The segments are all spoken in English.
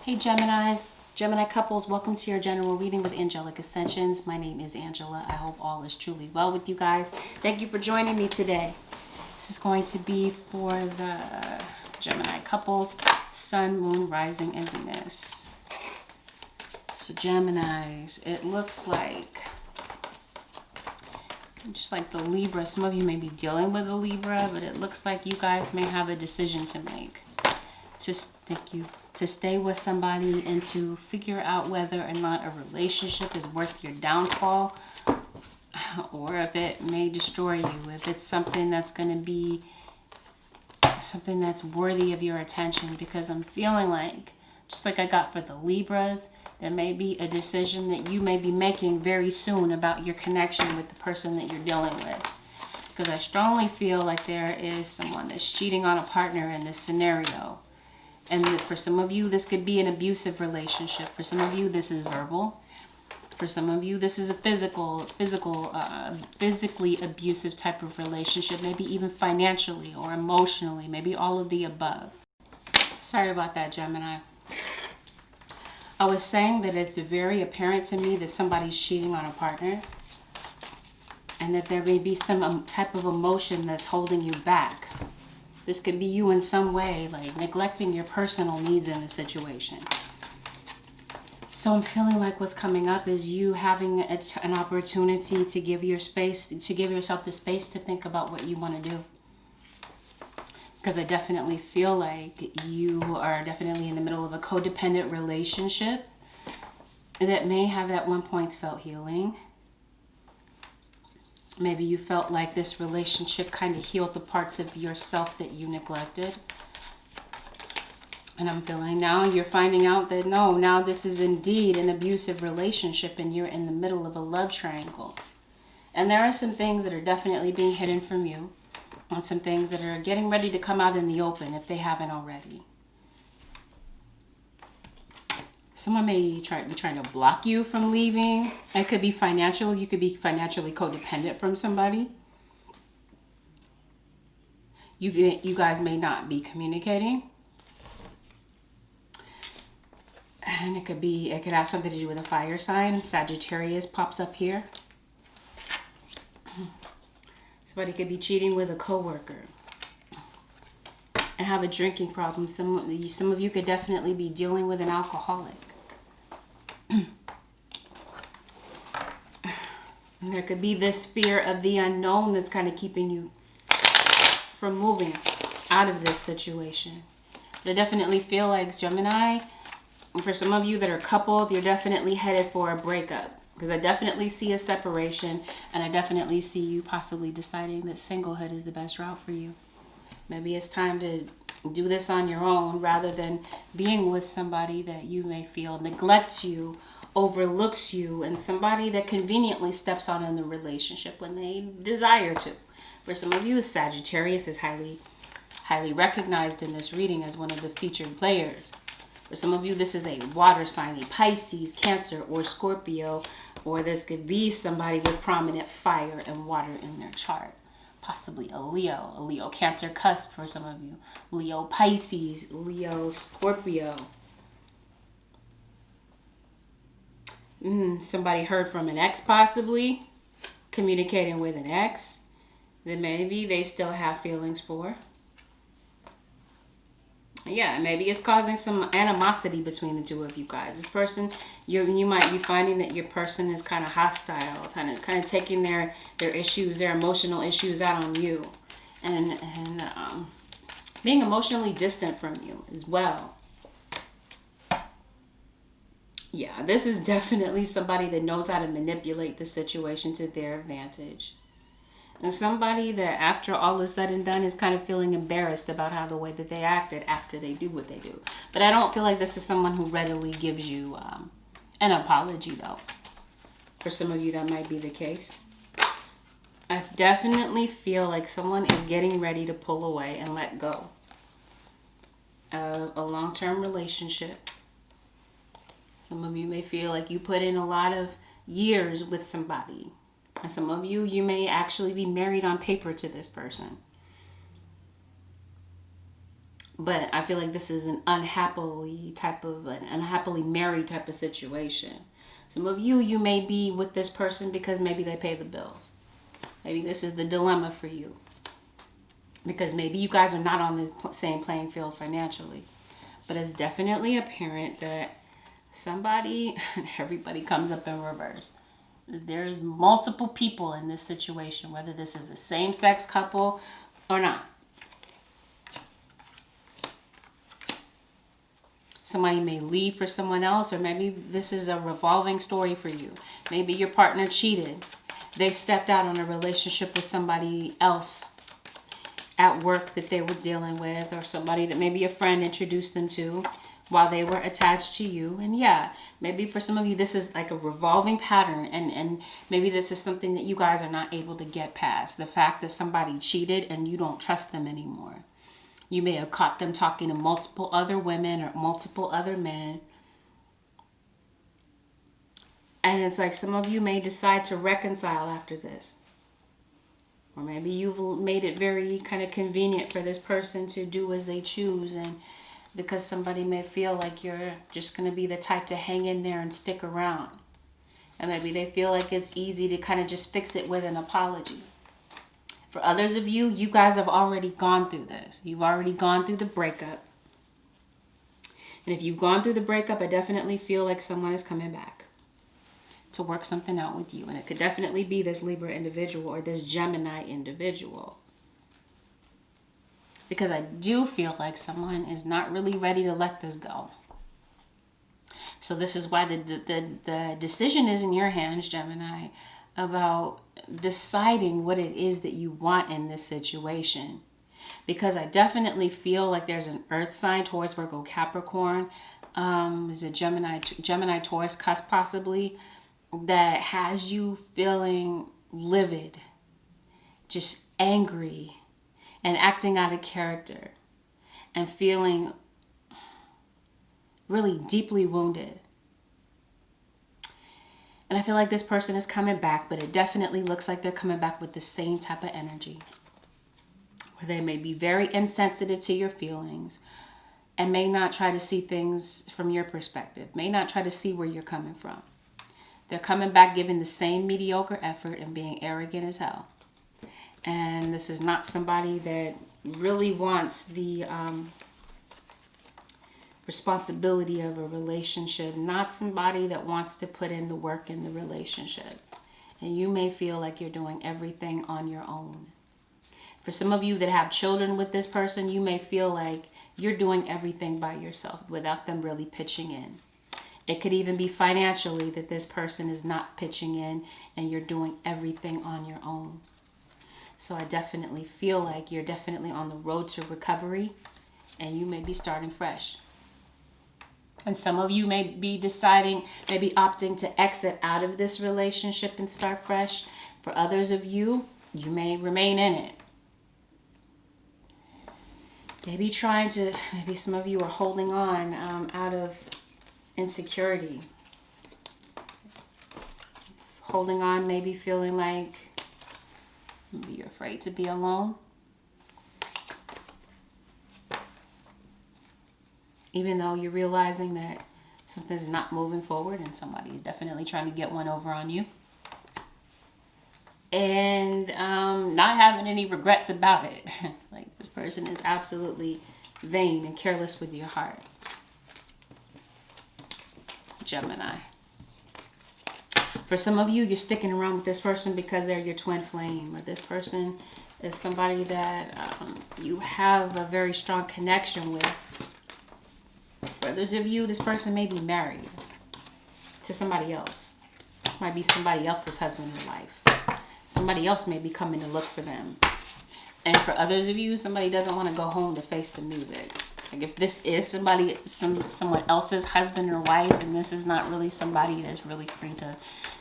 Hey Geminis, Gemini couples, welcome to your general reading with Angelic Ascensions. My name is Angela. I hope all is truly well with you guys. Thank you for joining me today. This is going to be for the Gemini couples, Sun, Moon, Rising, and Venus. So Geminis, it looks like, just like the Libra, some of you may be dealing with a Libra, but it looks like you guys may have a decision to make. To stay with somebody and to figure out whether or not a relationship is worth your downfall, or if it may destroy you, if it's something that's going to be something that's worthy of your attention. Because I'm feeling like, just like I got for the Libras, there may be a decision that you may be making very soon about your connection with the person that you're dealing with. Because I strongly feel like there is someone that's cheating on a partner in this scenario. And for some of you, this could be an abusive relationship. For some of you, this is verbal. For some of you, this is a physically abusive type of relationship. Maybe even financially or emotionally. Maybe all of the above. Sorry about that, Gemini. I was saying that it's very apparent to me that somebody's cheating on a partner. And that there may be some type of emotion that's holding you back. This could be you in some way, like neglecting your personal needs in the situation. So I'm feeling like what's coming up is you having an opportunity to give yourself the space to think about what you want to do. Because I definitely feel like you are definitely in the middle of a codependent relationship that may have at one point felt healing. Maybe you felt like this relationship kind of healed the parts of yourself that you neglected. And I'm feeling now you're finding out that no, now this is indeed an abusive relationship and you're in the middle of a love triangle. And there are some things that are definitely being hidden from you. And some things that are getting ready to come out in the open if they haven't already. Someone may be trying to block you from leaving. It could be financial. You could be financially codependent from somebody. You guys may not be communicating. And it could have something to do with a fire sign. Sagittarius pops up here. Somebody could be cheating with a coworker and have a drinking problem. Some of you could definitely be dealing with an alcoholic. And there could be this fear of the unknown that's kind of keeping you from moving out of this situation. But I definitely feel like, Gemini, for some of you that are coupled, you're definitely headed for a breakup. Because I definitely see a separation, and I definitely see you possibly deciding that singlehood is the best route for you. Maybe it's time to do this on your own rather than being with somebody that you may feel neglects you, overlooks you, and somebody that conveniently steps on in the relationship when they desire to. For some of you, Sagittarius is highly recognized in this reading as one of the featured players. For some of you, this is a water sign, a Pisces, Cancer, or Scorpio, or this could be somebody with prominent fire and water in their chart. Possibly a Leo Cancer cusp for some of you. Leo Pisces, Leo Scorpio. Somebody heard from an ex possibly. Communicating with an ex that maybe they still have feelings for. Yeah, maybe it's causing some animosity between the two of you guys. This person, you might be finding that your person is kind of hostile, kind of taking their issues, their emotional issues out on you, and being emotionally distant from you as well. Yeah, this is definitely somebody that knows how to manipulate the situation to their advantage. And somebody that after all is said and done is kind of feeling embarrassed about how the way that they acted after they do what they do. But I don't feel like this is someone who readily gives you an apology, though. For some of you, that might be the case. I definitely feel like someone is getting ready to pull away and let go of a long-term relationship. Some of you may feel like you put in a lot of years with somebody. And some of you, you may actually be married on paper to this person. But I feel like this is an unhappily married type of situation. Some of you, you may be with this person because maybe they pay the bills. Maybe this is the dilemma for you. Because maybe you guys are not on the same playing field financially. But it's definitely apparent that everybody comes up in reverse. There's multiple people in this situation, whether this is a same-sex couple or not. Somebody may leave for someone else, or maybe this is a revolving story for you. Maybe your partner cheated. They stepped out on a relationship with somebody else at work that they were dealing with, or somebody that maybe a friend introduced them to while they were attached to you. And yeah, maybe for some of you, this is like a revolving pattern, and maybe this is something that you guys are not able to get past. The fact that somebody cheated and you don't trust them anymore. You may have caught them talking to multiple other women or multiple other men. And it's like some of you may decide to reconcile after this. Or maybe you've made it very kind of convenient for this person to do as they choose. And because somebody may feel like you're just going to be the type to hang in there and stick around. And maybe they feel like it's easy to kind of just fix it with an apology. For others of you, you guys have already gone through this. You've already gone through the breakup. And if you've gone through the breakup, I definitely feel like someone is coming back to work something out with you. And it could definitely be this Libra individual or this Gemini individual. Because I do feel like someone is not really ready to let this go. So this is why the decision is in your hands, Gemini, about deciding what it is that you want in this situation. Because I definitely feel like there's an earth sign, Taurus, Virgo, Capricorn, is it Gemini, Taurus, cusp possibly, that has you feeling livid, just angry, and acting out of character, and feeling really deeply wounded. And I feel like this person is coming back, but it definitely looks like they're coming back with the same type of energy. Where they may be very insensitive to your feelings and may not try to see things from your perspective, may not try to see where you're coming from. They're coming back giving the same mediocre effort and being arrogant as hell. And this is not somebody that really wants the responsibility of a relationship, not somebody that wants to put in the work in the relationship. And you may feel like you're doing everything on your own. For some of you that have children with this person, you may feel like you're doing everything by yourself without them really pitching in. It could even be financially that this person is not pitching in and you're doing everything on your own. So I definitely feel like you're definitely on the road to recovery and you may be starting fresh. And some of you may be deciding, maybe opting to exit out of this relationship and start fresh. For others of you, you may remain in it. Maybe some of you are holding on out of insecurity. Holding on, maybe feeling like maybe you're afraid to be alone. Even though you're realizing that something's not moving forward and somebody is definitely trying to get one over on you. And not having any regrets about it. Like this person is absolutely vain and careless with your heart. Gemini. For some of you, you're sticking around with this person because they're your twin flame. Or this person is somebody that you have a very strong connection with. For others of you, this person may be married to somebody else. This might be somebody else's husband in life. Somebody else may be coming to look for them. And for others of you, somebody doesn't want to go home to face the music. Like if this is someone else's husband or wife, and this is not really somebody that's really free to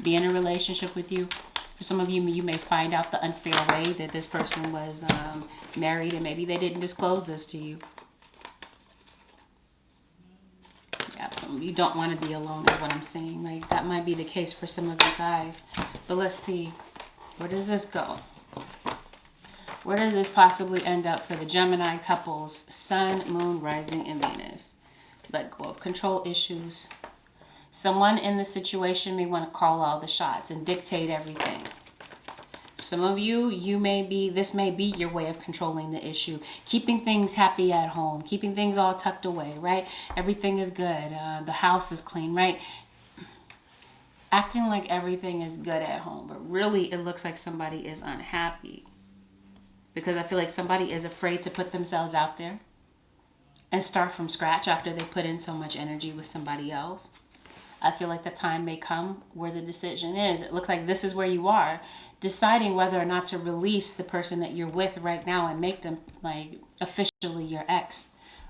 be in a relationship with you. For some of you, you may find out the unfair way that this person was married, and maybe they didn't disclose this to you. Yeah, some of you don't want to be alone is what I'm saying. Like that might be the case for some of you guys. But let's see. Where does this go? Where does this possibly end up for the Gemini couples? Sun, Moon, Rising, and Venus. Let go of control issues. Someone in the situation may want to call all the shots and dictate everything. Some of you, this may be your way of controlling the issue. Keeping things happy at home. Keeping things all tucked away, right? Everything is good. The house is clean, right? Acting like everything is good at home. But really, it looks like somebody is unhappy. Because I feel like somebody is afraid to put themselves out there and start from scratch after they put in so much energy with somebody else. I feel like the time may come where the decision is. It looks like this is where you are, deciding whether or not to release the person that you're with right now and make them like officially your ex.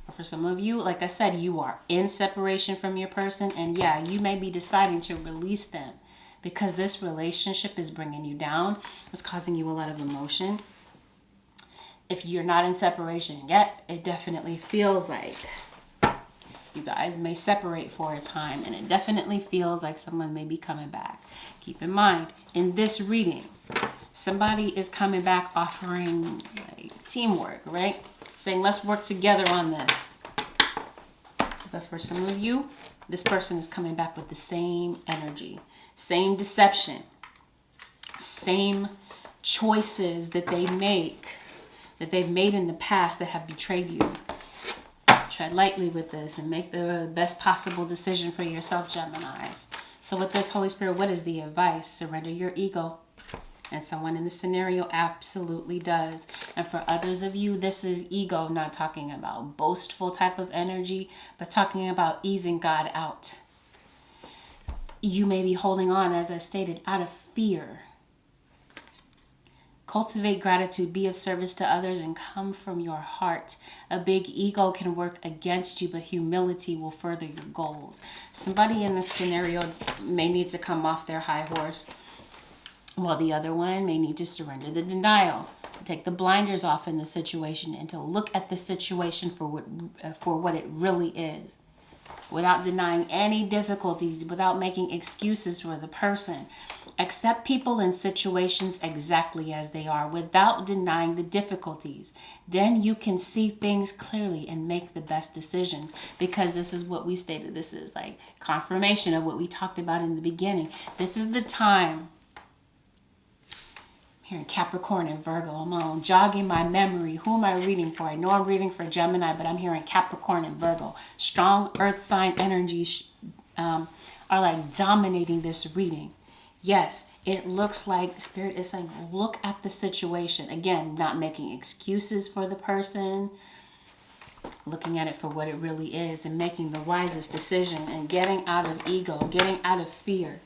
Or for some of you, like I said, you are in separation from your person, and yeah, you may be deciding to release them because this relationship is bringing you down. It's causing you a lot of emotion. If you're not in separation yet, it definitely feels like you guys may separate for a time, and it definitely feels like someone may be coming back. Keep in mind, in this reading, somebody is coming back offering like teamwork, right? Saying, let's work together on this. But for some of you, this person is coming back with the same energy, same deception, same choices that they've made in the past that have betrayed you. Tread lightly with this and make the best possible decision for yourself, Geminis. So with this, Holy Spirit, what is the advice? Surrender your ego. And someone in this scenario absolutely does. And for others of you, this is ego, not talking about boastful type of energy, but talking about easing God out. You may be holding on, as I stated, out of fear. Cultivate gratitude, be of service to others, and come from your heart. A big ego can work against you, but humility will further your goals. Somebody in this scenario may need to come off their high horse, while the other one may need to surrender the denial. Take the blinders off in the situation and to look at the situation for what it really is. Without denying any difficulties, without making excuses for the person. Accept people and situations exactly as they are without denying the difficulties. Then you can see things clearly and make the best decisions, because this is what we stated. This is like confirmation of what we talked about in the beginning. This is the time. I'm hearing Capricorn and Virgo. I'm jogging my memory. Who am I reading for? I know I'm reading for Gemini, but I'm hearing Capricorn and Virgo. Strong earth sign energies are like dominating this reading. Yes, it looks like Spirit is saying, look at the situation. Again, not making excuses for the person. Looking at it for what it really is and making the wisest decision and getting out of ego, getting out of fear.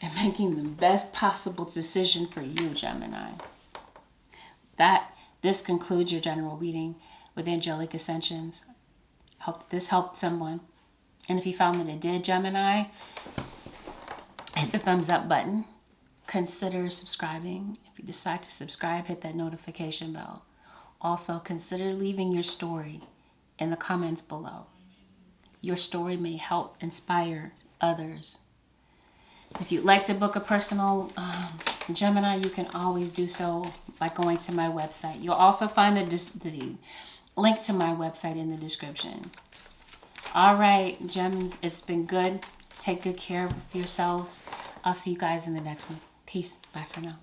And making the best possible decision for you, Gemini. This concludes your general reading with Angelic Ascensions. Hope this helped someone. And if you found that it did, Gemini, hit the thumbs up button. Consider subscribing. If you decide to subscribe, hit that notification bell. Also, consider leaving your story in the comments below. Your story may help inspire others. If you'd like to book a personal Gemini, you can always do so by going to my website. You'll also find the link to my website in the description. All right, gems, it's been good. Take good care of yourselves. I'll see you guys in the next one. Peace. Bye for now.